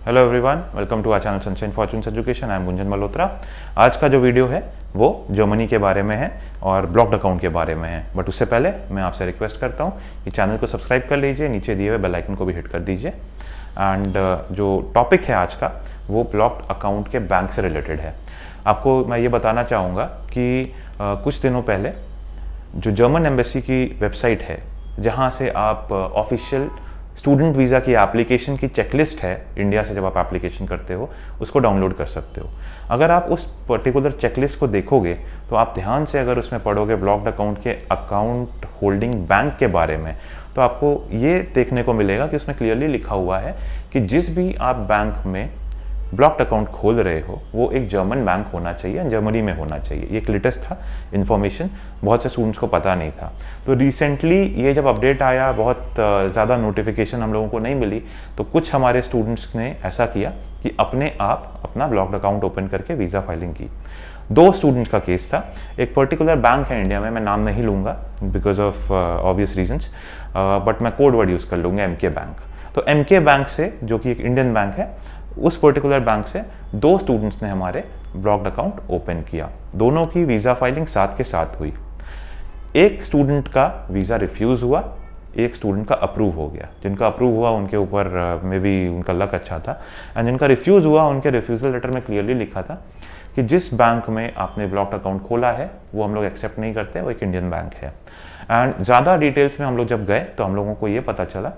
Hello everyone, welcome to our channel sunshine fortunes education. I am Gunjan Malhotra. आज का जो video है वो जर्मनी के बारे में है और ब्लॉक्ड अकाउंट के बारे में है। बट उससे पहले मैं आपसे रिक्वेस्ट करता हूँ कि चैनल को सब्सक्राइब कर लीजिए, नीचे दिए हुए बेल आइकन को भी हिट कर दीजिए। एंड जो टॉपिक है आज का वो ब्लॉक्ड अकाउंट के बैंक से रिलेटेड है। आपको मैं ये बताना चाहूँगा कि कुछ दिनों पहले जो जर्मन एम्बेसी की वेबसाइट है, जहाँ से आप ऑफिशियल स्टूडेंट वीज़ा की एप्लीकेशन की चेकलिस्ट है, इंडिया से जब आप एप्लीकेशन करते हो उसको डाउनलोड कर सकते हो। अगर आप उस पर्टिकुलर चेकलिस्ट को देखोगे तो आप ध्यान से अगर उसमें पढ़ोगे ब्लॉक्ड अकाउंट के अकाउंट होल्डिंग बैंक के बारे में, तो आपको ये देखने को मिलेगा कि उसमें क्लियरली लिखा हुआ है कि जिस भी आप बैंक में ब्लॉक्ड अकाउंट खोल रहे हो वो एक जर्मन बैंक होना चाहिए, जर्मनी में होना चाहिए। ये एक लेटेस्ट था इन्फॉर्मेशन, बहुत से स्टूडेंट्स को पता नहीं था। तो रिसेंटली ये जब अपडेट आया, बहुत ज़्यादा नोटिफिकेशन हम लोगों को नहीं मिली, तो कुछ हमारे स्टूडेंट्स ने ऐसा किया कि अपने आप अपना ब्लॉक्ड अकाउंट ओपन करके वीज़ा फाइलिंग की। 2 स्टूडेंट्स का केस था। एक पर्टिकुलर बैंक है इंडिया में, मैं नाम नहीं लूँगा because of obvious reasons, but मैं कोड वर्ड यूज़ कर लूँगा, एमके बैंक। तो एमके बैंक से, जो कि एक इंडियन बैंक है, उस पर्टिकुलर बैंक से 2 स्टूडेंट्स ने हमारे ब्लॉक्ड अकाउंट ओपन किया। दोनों की वीज़ा फाइलिंग साथ के साथ हुई। एक स्टूडेंट का वीज़ा रिफ्यूज़ हुआ, एक स्टूडेंट का अप्रूव हो गया। जिनका अप्रूव हुआ उनके ऊपर मे बी उनका लक अच्छा था, एंड जिनका रिफ्यूज़ हुआ उनके रिफ्यूज़ल लेटर में क्लियरली लिखा था कि जिस बैंक में आपने ब्लॉक्ड अकाउंट खोला है वो हम लोग एक्सेप्ट नहीं करते, वो एक इंडियन बैंक है। एंड ज़्यादा डिटेल्स में हम लोग जब गए तो हम लोगों को ये पता चला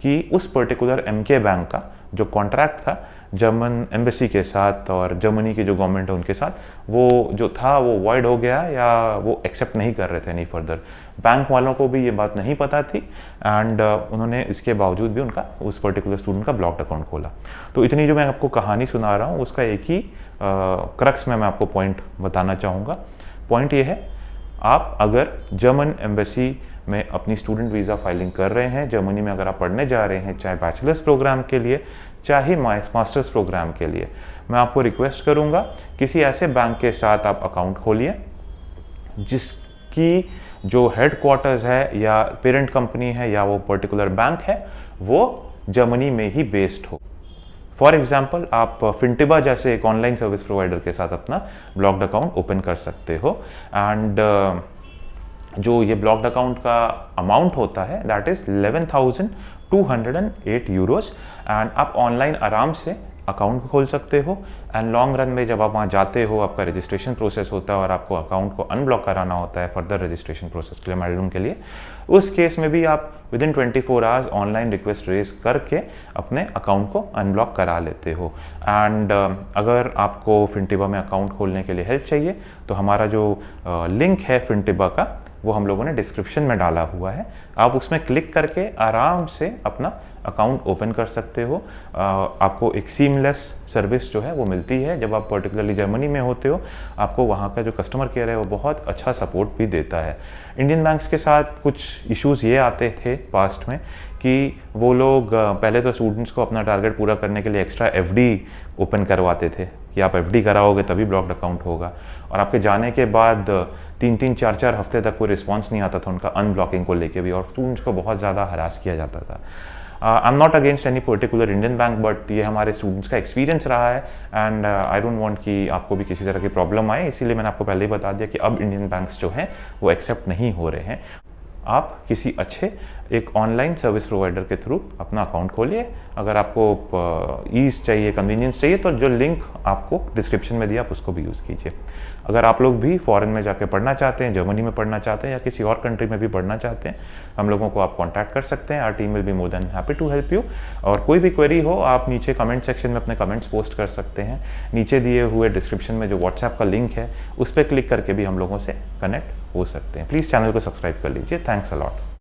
कि उस पर्टिकुलर एमके बैंक का जो कॉन्ट्रैक्ट था जर्मन एम्बेसी के साथ और जर्मनी की जो गवर्नमेंट है उनके साथ, वो जो था वो वॉइड हो गया, या वो एक्सेप्ट नहीं कर रहे थे नहीं फर्दर। बैंक वालों को भी ये बात नहीं पता थी, एंड उन्होंने इसके बावजूद भी उनका उस पर्टिकुलर स्टूडेंट का ब्लॉक्ड अकाउंट खोला। तो इतनी जो मैं आपको कहानी सुना रहा हूँ उसका एक ही क्रक्स में मैं आपको पॉइंट बताना चाहूँगा। पॉइंट ये है, आप अगर जर्मन एम्बेसी में अपनी स्टूडेंट वीज़ा फाइलिंग कर रहे हैं, जर्मनी में अगर आप पढ़ने जा रहे हैं, चाहे बैचलर्स प्रोग्राम के लिए चाहे मास्टर्स प्रोग्राम के लिए, मैं आपको रिक्वेस्ट करूंगा किसी ऐसे बैंक के साथ आप अकाउंट खोलिए जिसकी जो हेड क्वार्टर्स है या पेरेंट कंपनी है या वो पर्टिकुलर बैंक है वो जर्मनी में ही बेस्ड हो। फॉर एग्जाम्पल, आप फिनटिबा जैसे एक ऑनलाइन सर्विस प्रोवाइडर के साथ अपना ब्लॉक्ड अकाउंट ओपन कर सकते हो। एंड जो ये ब्लॉक्ड अकाउंट का अमाउंट होता है दैट इज़ 11,208 यूरोज। एंड आप ऑनलाइन आराम से अकाउंट खोल सकते हो। एंड लॉन्ग रन में जब आप वहाँ जाते हो, आपका रजिस्ट्रेशन प्रोसेस होता है और आपको अकाउंट को अनब्लॉक कराना होता है फर्दर रजिस्ट्रेशन प्रोसेस के लिए, माइलूम के लिए, उस केस में भी आप within 24 hours online request raise करके अपने अकाउंट को अनब्लॉक करा लेते हो। एंड अगर आपको फिनटिबा में अकाउंट खोलने के लिए हेल्प चाहिए तो हमारा जो लिंक है फिनटिबा का वो हम लोगों ने डिस्क्रिप्शन में डाला हुआ है। आप उसमें क्लिक करके आराम से अपना अकाउंट ओपन कर सकते हो। आपको एक सीमलेस सर्विस जो है वो मिलती है। जब आप पर्टिकुलरली जर्मनी में होते हो, आपको वहाँ का जो कस्टमर केयर है वो बहुत अच्छा सपोर्ट भी देता है। इंडियन बैंक्स के साथ कुछ इश्यूज़ ये आते थे पास्ट में कि वो लोग पहले तो स्टूडेंट्स को अपना टारगेट पूरा करने के लिए एक्स्ट्रा एफडी ओपन करवाते थे कि आप एफडी कराओगे तभी ब्लॉक्ड अकाउंट होगा, और आपके जाने के बाद 3-3, 4-4 हफ्ते तक कोई रिस्पॉन्स नहीं आता था उनका अनब्लॉकिंग को लेके भी, और स्टूडेंट्स को बहुत ज़्यादा हरास किया जाता था। I am not against any particular Indian bank, but ये हमारे स्टूडेंट्स का एक्सपीरियंस रहा है। एंड आई डोंट वांट कि आपको भी किसी तरह की प्रॉब्लम आए, इसीलिए मैंने आपको पहले ही बता दिया कि अब इंडियन बैंक्स जो हैं वो एक्सेप्ट नहीं हो रहे हैं। आप किसी अच्छे एक ऑनलाइन सर्विस प्रोवाइडर के थ्रू अपना अकाउंट खोलिए। अगर आपको ईज़ चाहिए, कन्वीनियंस चाहिए, तो जो लिंक आपको डिस्क्रिप्शन में दिया आप उसको भी यूज़ कीजिए। अगर आप लोग भी फॉरेन में जाके पढ़ना चाहते हैं, जर्मनी में पढ़ना चाहते हैं या किसी और कंट्री में भी पढ़ना चाहते हैं, हम लोगों को आप कॉन्टैक्ट कर सकते हैं। Our team will be more than happy to help you. और कोई भी क्वेरी हो आप नीचे कमेंट सेक्शन में अपने कमेंट्स पोस्ट कर सकते हैं। नीचे दिए हुए डिस्क्रिप्शन में जो व्हाट्सएप का लिंक है उस पर क्लिक करके भी हम लोगों से कनेक्ट हो सकते हैं। प्लीज़ चैनल को सब्सक्राइब कर लीजिए। Thanks a lot.